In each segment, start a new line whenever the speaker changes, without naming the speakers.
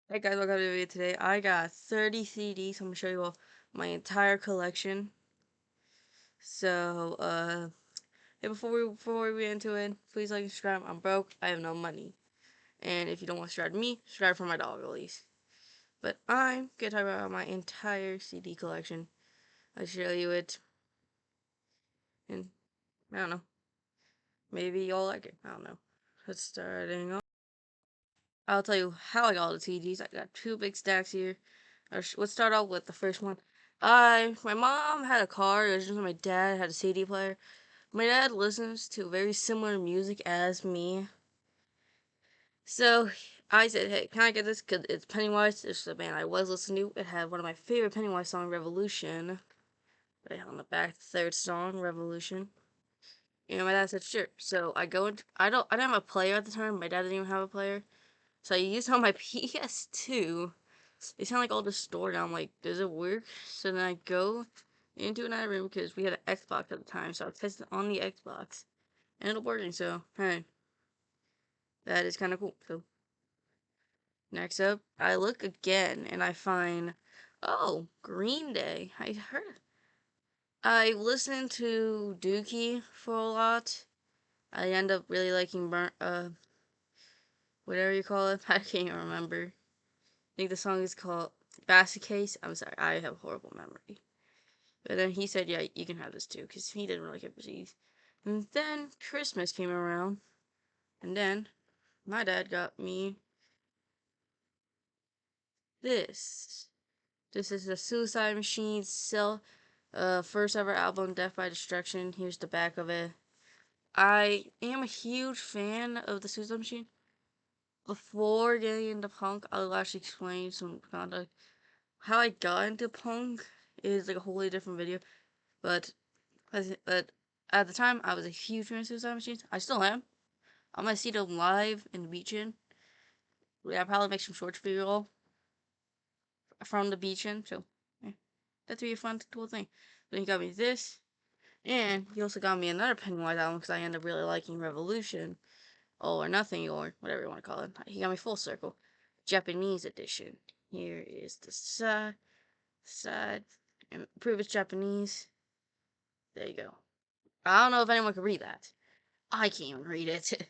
Hey guys, welcome to the video today. I got 30 CDs. I'm gonna show you all my entire collection. So, hey, before we get into it, please like and subscribe. I'm broke. I have no money. And if you don't want to subscribe to me, subscribe for my dog at least. But I'm gonna talk about my entire CD collection. I'll show you it, and I don't know. Maybe you'll like it. I don't know. Let's starting off. I'll tell you how I got all the CDs. I got two big stacks here. Let's start off with the first one. My mom had a car. It was just my dad had a CD player. My dad listens to very similar music as me. So I said, hey, can I get this? Because it's Pennywise. It's the band I was listening to. It had one of my favorite Pennywise songs, Revolution. Right on the back, the third song, Revolution. And my dad said, sure. So I go into, I didn't have a player at the time. My dad didn't even have a player. So I used on my PS2. It sounded like all distorted. I'm like, does it work? So then I go into another room because we had an Xbox at the time. So I tested it on the Xbox. And it's working. So, hey, that is kind of cool. So, next up, I look again and I find, oh, Green Day. I heard. I listened to Dookie for a lot. I end up really liking whatever you call it. I can't even remember. I think the song is called Basket Case. I'm sorry, I have horrible memory. But then he said, yeah, you can have this too, because he didn't really get disease. And then Christmas came around, and then my dad got me this. This is the Suicide Machine's first ever album, Death by Destruction. Here's the back of it. I am a huge fan of the Suicide Machine. Before getting into punk, I'll actually explain some kind of how I got into punk is like a wholly different video. But at the time, I was a huge fan of Suicide Machines. I still am. I'm gonna see them live in the beach in. I'll probably make some shorts for you all from the beach in. So, yeah, that'd be a fun, cool thing. Then he got me this, and he also got me another Pennywise album because I ended up really liking Revolution, All or Nothing, or whatever you want to call it. He got me Full Circle, Japanese edition. Here is the side, and prove it's Japanese. There you go. I don't know if anyone can read that. I can't even read it.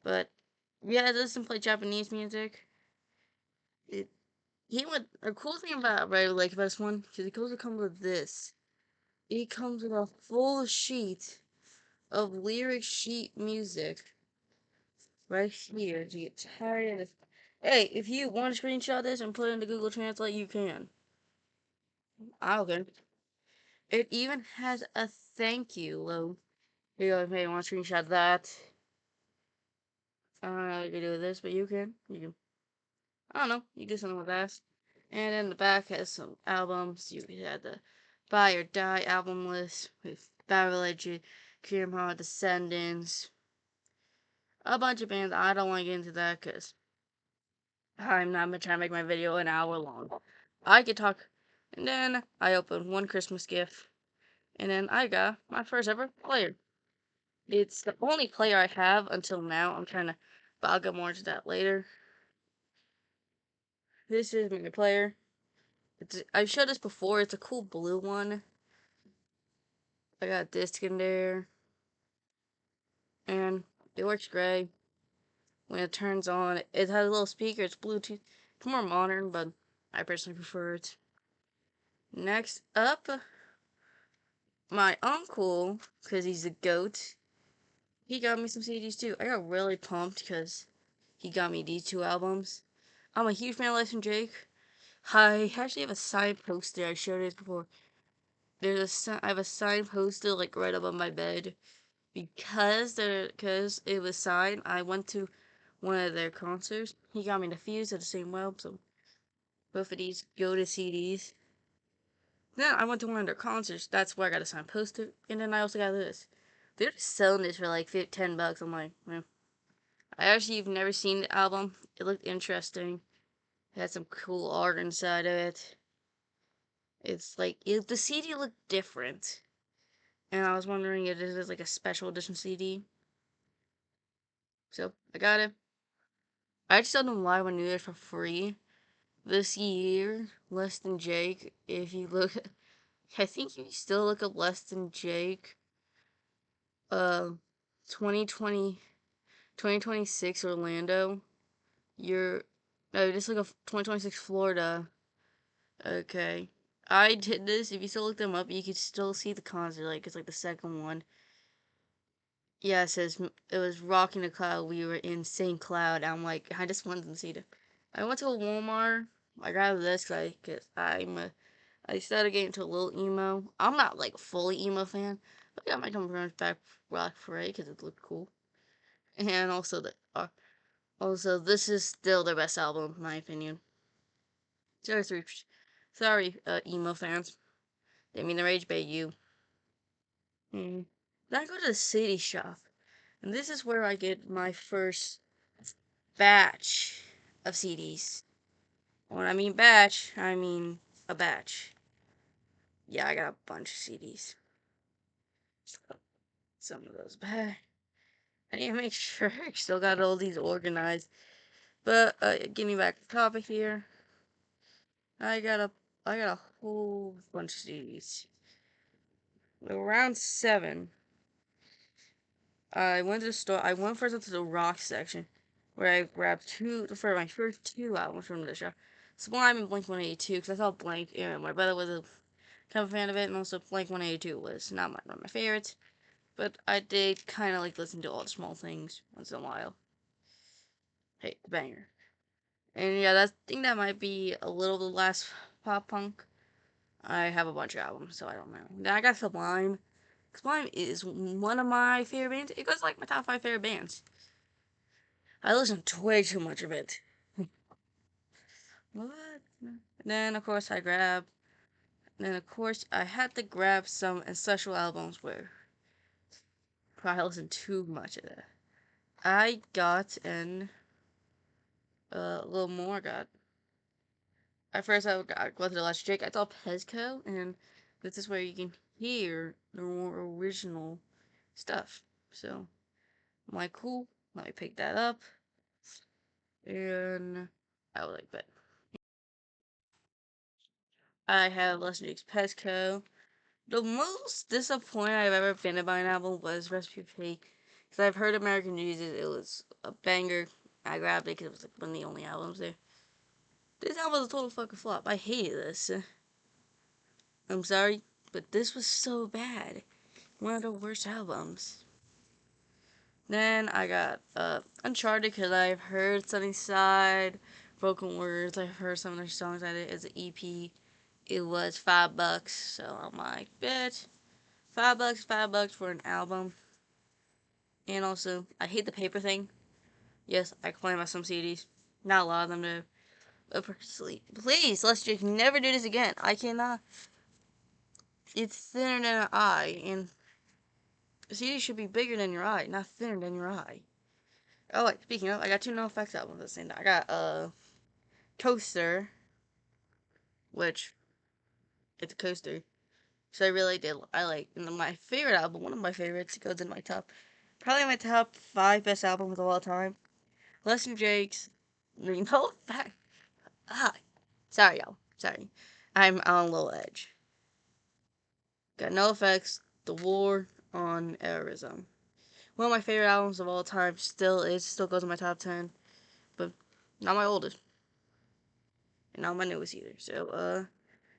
But yeah, it doesn't play Japanese music. It he went a cool thing about I really like about this one because it goes to come with this. It comes with a full sheet of lyric sheet music right here. To get tired of this. Hey, if you want to screenshot this and put it into Google Translate, you can. I okay. It even has a thank you logo. Here you go. If you want to screenshot that, I don't know what you can do with this, but you can. You can. I don't know. You do something with that. And then the back has some albums. You had the Buy or Die album list with Bad Religion, Kieran Descendants, a bunch of bands. I don't want to get into that because I'm not trying to make my video an hour long. I could talk. And then I opened one Christmas gift. And then I got my first ever player. It's the only player I have until now. But I'll get more into that later. This is my player. I've showed this before. It's a cool blue one. I got a disc in there, and it works great. When it turns on, it has a little speaker. It's Bluetooth. It's more modern, but I personally prefer it. Next up, my uncle, because he's a goat, he got me some CDs too. I got really pumped because he got me these two albums. I'm a huge fan of Less Drake. I actually have a signed poster. I showed it before. I have a signed poster like right above my bed because it was signed. I went to one of their concerts. He got me the Fuse at the same web, so both of these go to CDs. Then I went to one of their concerts. That's where I got a signed poster, and then I also got this. They're just selling this for like $10. I'm like, I actually have never seen the album. It looked interesting. It had some cool art inside of it. The CD looked different, and I was wondering if this is like a special edition CD. So I got it. I just saw them live on New Year's for free this year. Less Than Jake. If you look, I think if you still look up Less Than Jake, uh, 2020, 2026 Orlando. You're, no, just look up 2026 Florida. Okay. I did this. If you still look them up, you could still see the concert. Like, it's like the second one. Yeah, it says it was rocking the cloud. We were in St. Cloud. I'm like, I just wanted to see it. I went to a Walmart. I grabbed this cause I started getting into a little emo. I'm not like a fully emo fan, but I got my Come back Rock Parade because it looked cool. And also also this is still their best album, in my opinion. Sorry, emo fans. Didn't mean to rage bait you. Then I go to the CD shop, and this is where I get my first batch of CDs. When I mean batch, I mean a batch. Yeah, I got a bunch of CDs. Some of those back. I need to make sure I still got all these organized. But getting back to the topic here, I got a I got a whole bunch of CDs. Around 7, I went to the store. I went first into the rock section, where I grabbed for my first two albums from the show. Sublime and Blink 182, because I thought Blink, my brother was a kind of a fan of it, and also Blink 182 was not one of my favorites. But I did kind of like listen to all the small things once in a while. Hey, the banger. And yeah, I think that might be a little the last pop punk. I have a bunch of albums, so I don't know. Then I got Sublime. Sublime is one of my favorite bands. It goes like my top 5 favorite bands. I listen to way too much of it. What? Then of course I grab. Then of course I had to grab some ancestral albums where I listen too much of that. I got a little more. I got. At first I got Go to the Last Drake. I thought Pezco, and this is where you can hear the more original stuff. So I'm like, cool. Let me pick that up, and I was like, bet. I have Less Than Jake's Pezco. The most disappointed I've ever been by an album was Recipe for Cake. Because I've heard American Jesus, it was a banger. I grabbed it because it was like one of the only albums there. This album was a total fucking flop. I hated this. I'm sorry, but this was so bad. One of the worst albums. Then I got Uncharted because I've heard Sunnyside, Broken Words. I've heard some of their songs at it as an EP. It was $5, so I'm like, bitch. $5 for an album. And also, I hate the paper thing. Yes, I complain about some CDs. Not a lot of them do. But please, let's just never do this again. I cannot. It's thinner than an eye, and a CD should be bigger than your eye, not thinner than your eye. Oh, wait, speaking of, I got two NOFX albums at the same time. I got Coaster, which it's a coaster. So I really did. I like my favorite album. One of my favorites goes in my top, probably my top 5 best albums of all time. Less Than Jake's. No, fact. Ah, sorry, y'all. Sorry. I'm on a little edge. Got NOFX, The War on Arizona. One of my favorite albums of all time still goes in my top 10, but not my oldest. And not my newest either. So,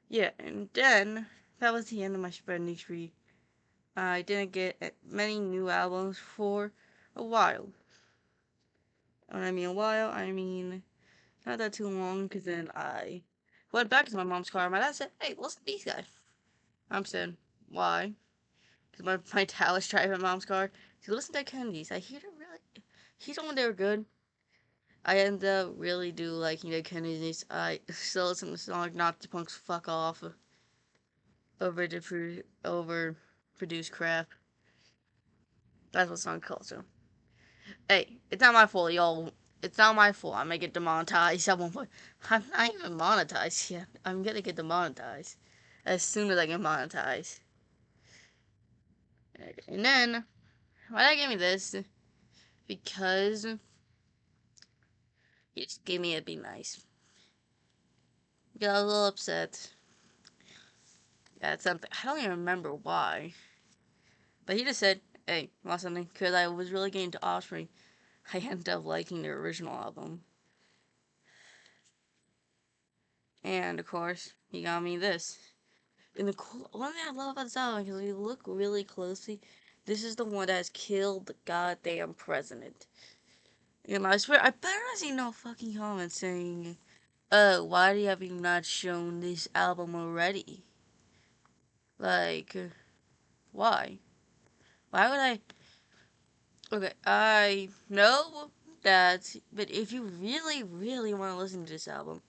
yeah. And then, that was the end of my spending spree. I didn't get many new albums for a while. When I mean a while, I mean not that too long, because then I went back to my mom's car. My dad said, hey, listen to these guys. I'm saying, why? Because my dad was driving mom's car. He said, listen to Kennedy's. I hear them really. He told me they were good. I ended up really do liking the Kennedy's. I still listen to the song Not the Punks Fuck Off overproduced crap. That's what the song called, so. Hey, it's not my fault, y'all. It's not my fault. I may get demonetized. I'm not even monetized yet. I'm gonna get demonetized as soon as I get monetized. And then, why did I give me this? Because He just gave me a be nice. Got a little upset. At something. I don't even remember why. But he just said, hey, want something? Because I was really getting into Offspring. I ended up liking their original album. And, of course, he got me this. And the one thing I love about this album, because if you look really closely, this is the one that has killed the goddamn president. And I swear, I better not see no fucking comments saying, oh, why have you not shown this album already? Like, why? Why would I? Okay, I know that, but if you really, really want to listen to this album,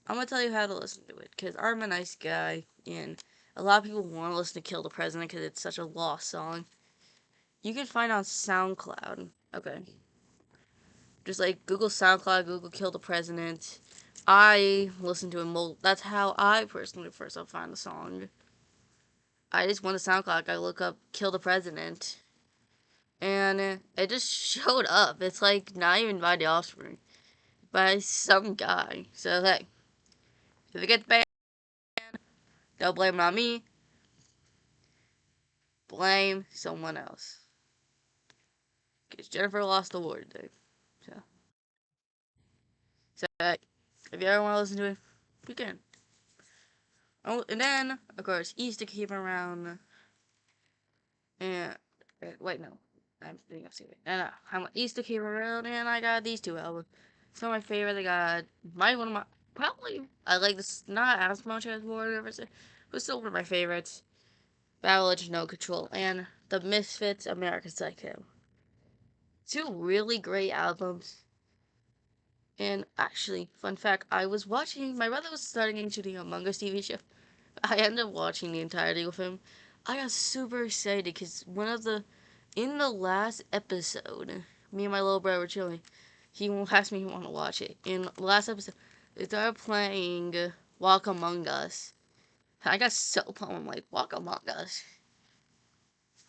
I'm gonna tell you how to listen to it. Because I'm a nice guy, and a lot of people want to listen to Kill the President because it's such a lost song. You can find on SoundCloud. Okay. Just like Google SoundCloud, Google Kill the President. I listen to it. That's how I personally first find the song. I just went to SoundCloud. I look up Kill the President. And it just showed up. It's like not even by the Offspring. By some guy. So hey, if it gets banned, don't blame it on me. Blame someone else. Because Jennifer lost the award today. So hey, if you ever want to listen to it, you can. Oh, and then, of course, Easter came around. And wait, no, I'm thinking of Secret. No, Easter came around, and I got these two albums. Some of my favorite. I got one of my probably I like this not as much as whatever, but still one of my favorites. Battle Legend No Control and the Misfits American Psycho. Two really great albums. And actually, fun fact, I was watching. My brother was starting into the Among Us TV show. I ended up watching the entirety with him. I got super excited because in the last episode, me and my little brother were chilling. He asked me if he wanted to watch it. In the last episode, they started playing Walk Among Us. I got so pumped. I'm like, Walk Among Us.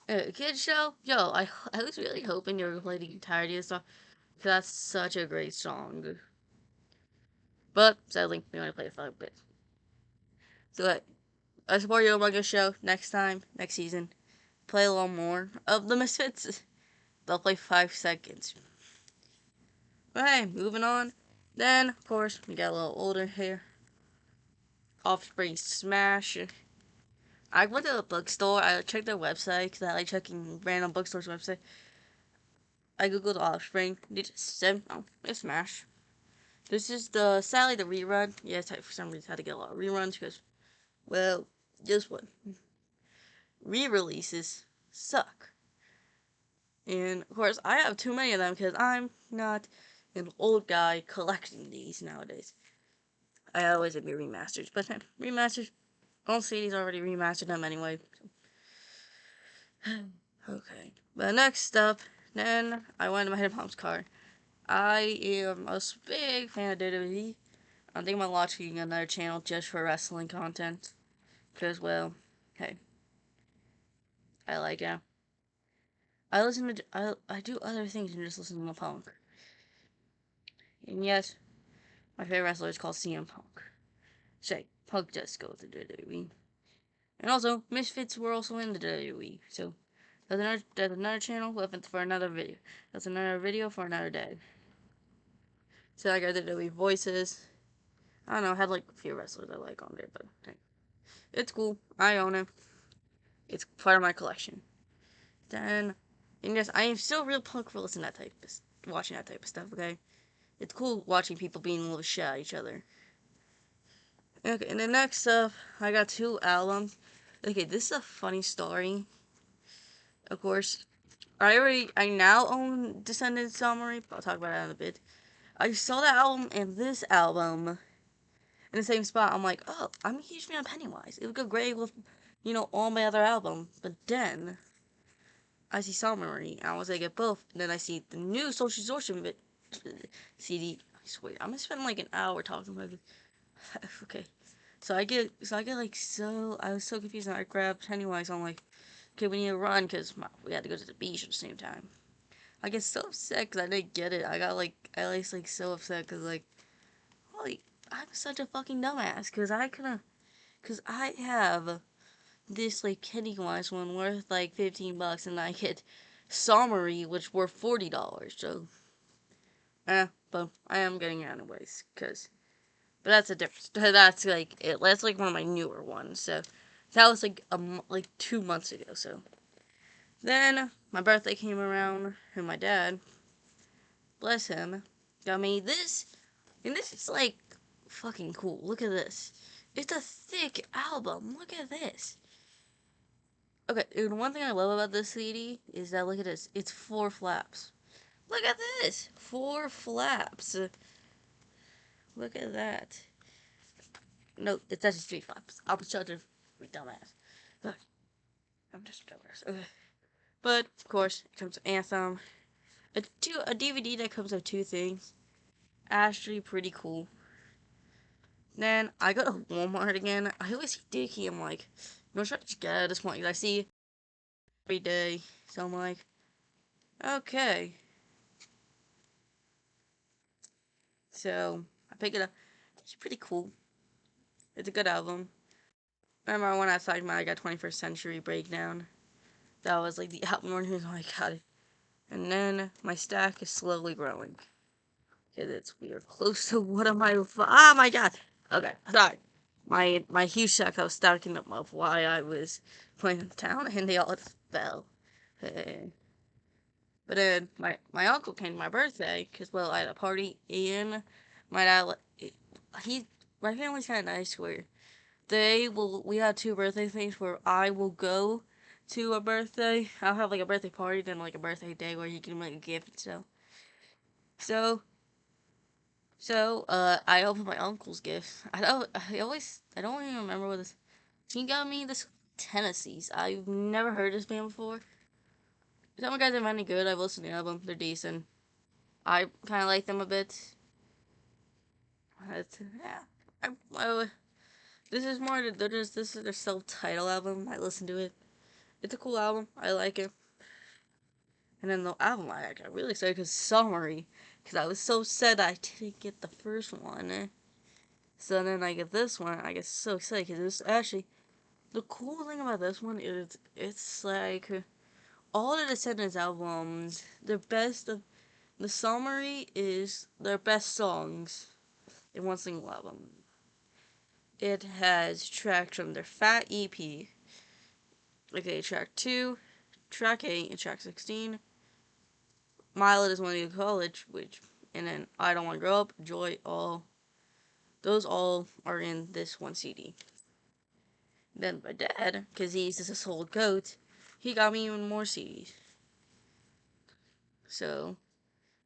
Kids show? Yo, I was really hoping you were going to play the entirety of the song. Because that's such a great song. But, sadly, we only played it for a bit. So, I support you Among Us show next time, next season. Play a little more of the Misfits. They'll play 5 seconds. But hey, moving on. Then, of course, we got a little older here. Offspring Smash. I went to the bookstore. I checked their website because I like checking random bookstores' website. I googled Offspring. They just said, oh, it's Smash. This is sadly the rerun. Yes, I for some reason had to get a lot of reruns because, well, just what? Re-releases suck. And of course, I have too many of them because I'm not an old guy collecting these nowadays. I always have remasters, but remasters, all CDs already remastered them anyway. Okay, but next up, then I went to my mom's car. I am a big fan of WWE. I'm thinking about launching another channel just for wrestling content. Because, well, hey, I like it. I do other things than just listen to Punk. And yes, my favorite wrestler is called CM Punk. Say, Punk does go to WWE. And also, Misfits were also in the WWE. So, that's another channel for another video. That's another video for another day. So, like I did WWE voices. I don't know, I had like a few wrestlers I like on there, but hey, it's cool. I own it. It's part of my collection. Then, and yes, I am still real punk for listening to that type of, watching that type of stuff, okay? It's cool watching people being a little shit at each other. Okay, and then next up, I got 2 albums. Okay, this is a funny story. Of course, I now own Descendants Summary, but I'll talk about that in a bit. I saw that album and this album in the same spot. I'm like, oh, I'm a huge fan of Pennywise. It would go great with, all my other albums. But then, I see Summary, and I was like, get both. And then I see the new Social Distortion CD. I swear, I'm gonna spend like an hour talking about it. Okay. I was so confused, and I grabbed Pennywise. I'm like, okay, we need to run, because we had to go to the beach at the same time. I get so upset because I didn't get it. I got like at least like so upset because like holy, I'm such a fucking dumbass because I have this like Pennywise one worth like $15 and I get Summary which were $40. So but I am getting it anyways but that's a difference. That's like it. That's like one of my newer ones. So that was like 2 months ago. So then my birthday came around and my dad, bless him, got me this. And this is like fucking cool. Look at this. It's a thick album. Look at this. Okay, and one thing I love about this CD is that look at this. It's 4 flaps. Look at this. 4 flaps. Look at that. No, it's actually 3 flaps. I'm such a dumbass. Look, I'm just a dumbass. Okay. But of course, it comes with Anthem. A DVD that comes with 2 things. Actually, pretty cool. Then I go to Walmart again. I always see Dickie. I'm like, you know, should I just get it at this point? Because I see it every day. So I'm like, okay. So I pick it up. It's pretty cool. It's a good album. Remember when I was talking about I got 21st Century Breakdown? That was like the album when I got it. And then my stack is slowly growing. Because we are close to one of my. Oh my god! Okay, sorry. My huge stack I was stacking them up while I was playing in town, and they all just fell. But then my uncle came to my birthday because well I had a party and my dad he my family's kind of nice where we had 2 birthday things where I will go to a birthday. I'll have like a birthday party then like a birthday day where you can make a gift and stuff. So I opened my uncle's gift. I don't even remember what this. He got me this Tennessee's. I've never heard this band before. Some guys are really good. I've listened to the album. They're decent. I kind of like them a bit. Yeah. This is more. This is their self-titled album. I listened to it. It's a cool album. I like it. And then the album I got really excited because Summary. Because I was so sad I didn't get the first one. So then I get this one. I get so excited because it's actually the cool thing about this one is it's like all the Descendants albums. The Summary is their best songs in one single album. It has tracks from their Fat EP, okay, track 2, track 8, and track 16. Milet is When You Go to College, and then I Don't Want to Grow Up, Joy, those all are in this one CD. Then my dad, because he's just a soul goat, he got me even more CDs. So,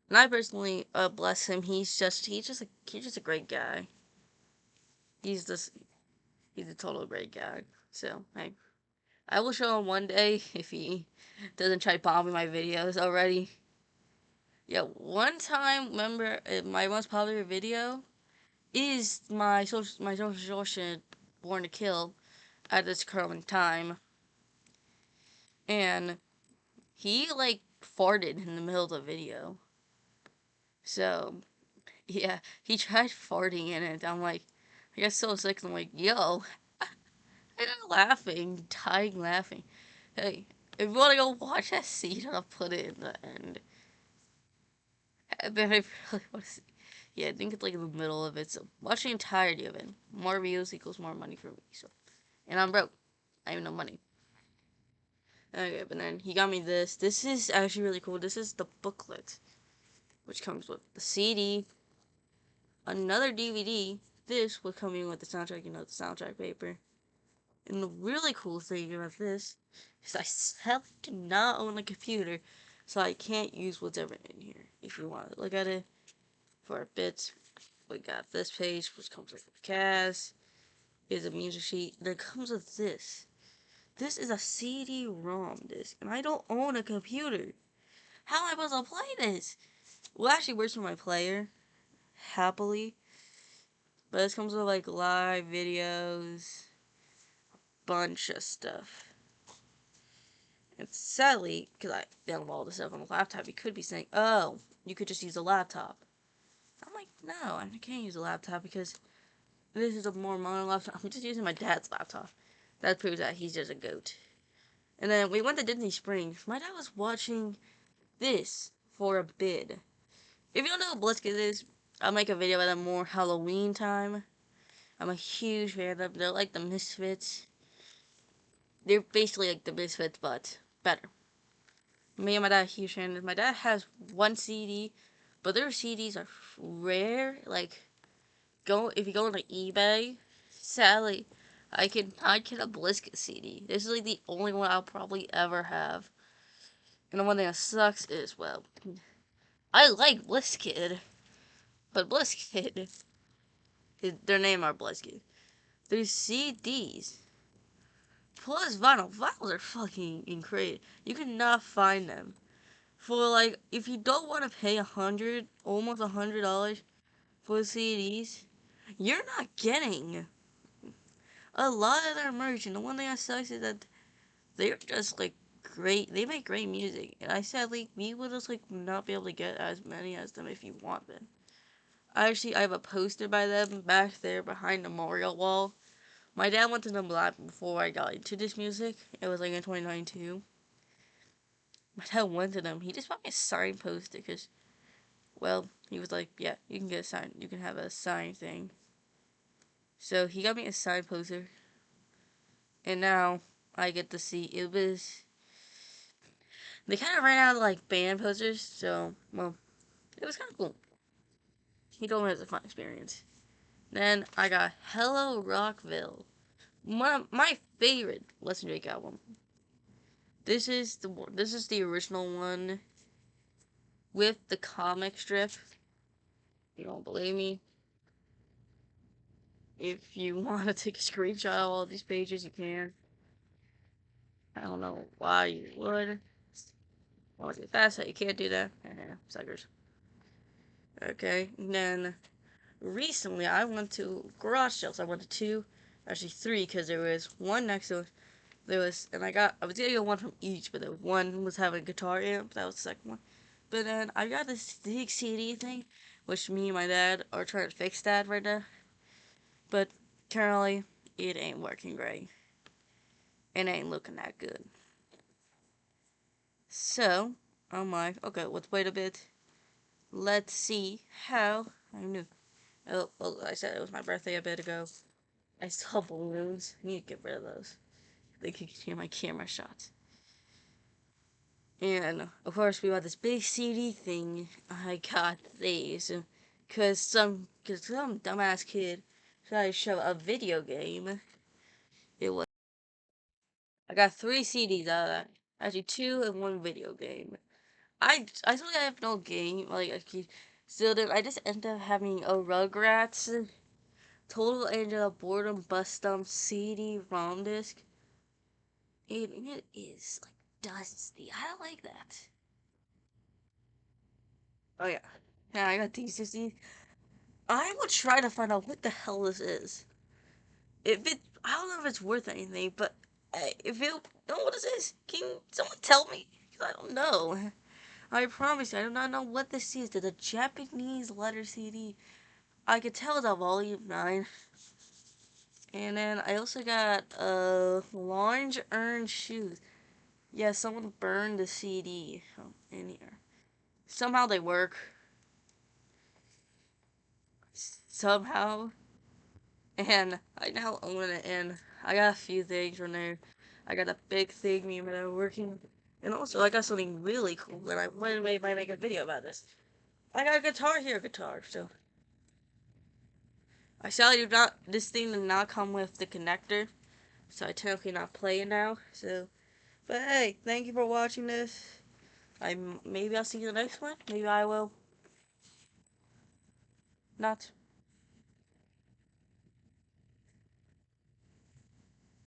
and I personally, bless him, he's just a great guy. He's just, he's a total great guy. So, I will show him one day if he doesn't try bombing my videos already. Yeah, one time, remember, my most popular video is my social Born to Kill at this current time. And he, like, farted in the middle of the video. So, yeah, he tried farting in it. I'm like, I got so sick. I'm like, yo, I got laughing, dying laughing. Hey, if you want to go watch that scene, I'll put it in the end. But I really want to see. Yeah, I think it's like in the middle of it. So watch the entirety of it. More views equals more money for me. So, and I'm broke. I have no money. Okay, but then he got me this. This is actually really cool. This is the booklet, which comes with the CD, another DVD. This will come in with the soundtrack. You know, the soundtrack paper. And the really cool thing about this is I sadly do not own a computer, so I can't use whatever in here. If you want to look at it for a bit, we got this page, which comes with the cast, is a music sheet. Then it comes with this. This is a CD-ROM disc, and I don't own a computer. How am I supposed to play this? Well, it actually works with my player, happily. But this comes with like live videos, bunch of stuff. And sadly, because I downloaded all this stuff on the laptop, you could be saying, oh, you could just use a laptop. I'm like, no, I can't use a laptop because this is a more modern laptop. I'm just using my dad's laptop. That proves that he's just a goat. And then we went to Disney Springs. My dad was watching this for a bid. If you don't know what Blitzkid is, I'll make a video about them more Halloween time. I'm a huge fan of them. They're like the Misfits. They're basically like the Misfits, but better. Me and my dad are huge fans. My dad has one CD, but their CDs are rare. Like, if you go on eBay, sadly, I get a Blitzkid CD. This is like the only one I'll probably ever have. And the one thing that sucks is, well, I like Blitzkid, but Blitzkid, their name are Blitzkid. Their CDs plus vinyl. Vinyls are fucking incredible. You cannot find them for like if you don't want to pay almost $100 for CDs. You're not getting a lot of their merch. And the one thing that sucks is that they're just like great. They make great music, and I sadly we will just like not be able to get as many as them if you want them. I have a poster by them back there behind the memorial wall. My dad went to them live before I got into this music. It was like in 2092. My dad went to them. He just bought me a signed poster because, well, he was like, yeah, you can get a sign. You can have a signed thing. So he got me a signed poster. And now I get to see they kind of ran out of like band posters. So, well, it was kind of cool. He told me it was a fun experience. Then I got Hello Rockville. One of my favorite Listen Drake album. This is the original one with the comic strip. You don't believe me? If you want to take a screenshot of all these pages, you can. I don't know why you would. Oh, is it fast that you can't do that? Suckers. Okay, and then recently I went to garage sales. I went to two, actually three, because there was one next to it. And I was gonna get one from each, but the one was having a guitar amp. That was the second one. But then I got this big CD thing, which me and my dad are trying to fix that right now. But currently, it ain't working great. It ain't looking that good. So, I'm like, okay, let's wait a bit. Let's see how. I knew. Oh, well, I said it was my birthday a bit ago. I saw balloons. I need to get rid of those. They can hear my camera shots. And, of course, we got this big CD thing. I got these. Cause some dumbass kid tried to show a video game. It was. I got 3 CDs out of that. Actually, 2 and 1 video game. I still have no game. Like, I just ended up having a Rugrats Total Angel Boredom Bust Dump CD-ROM disc. It is, like, dusty. I don't like that. Oh, yeah. Yeah, I got these CDs. I will try to find out what the hell this is. I don't know if it's worth anything, but if you know what this is, can someone tell me? Because I don't know. I promise you, I do not know what this is. It's a Japanese letter CD. I could tell it's a volume 9. And then I also got Large Earned Shoes. Yeah, someone burned the CD in here. Somehow they work. Somehow. And I now own it, and I got a few things from there. I got a big thing me and I'm working. And also, I got something really cool that I might make a video about this. I got a guitar, so. I sadly do not, this thing did not come with the connector, so I technically not play it now, so. But hey, thank you for watching this. Maybe I'll see you in the next one. Maybe I will not.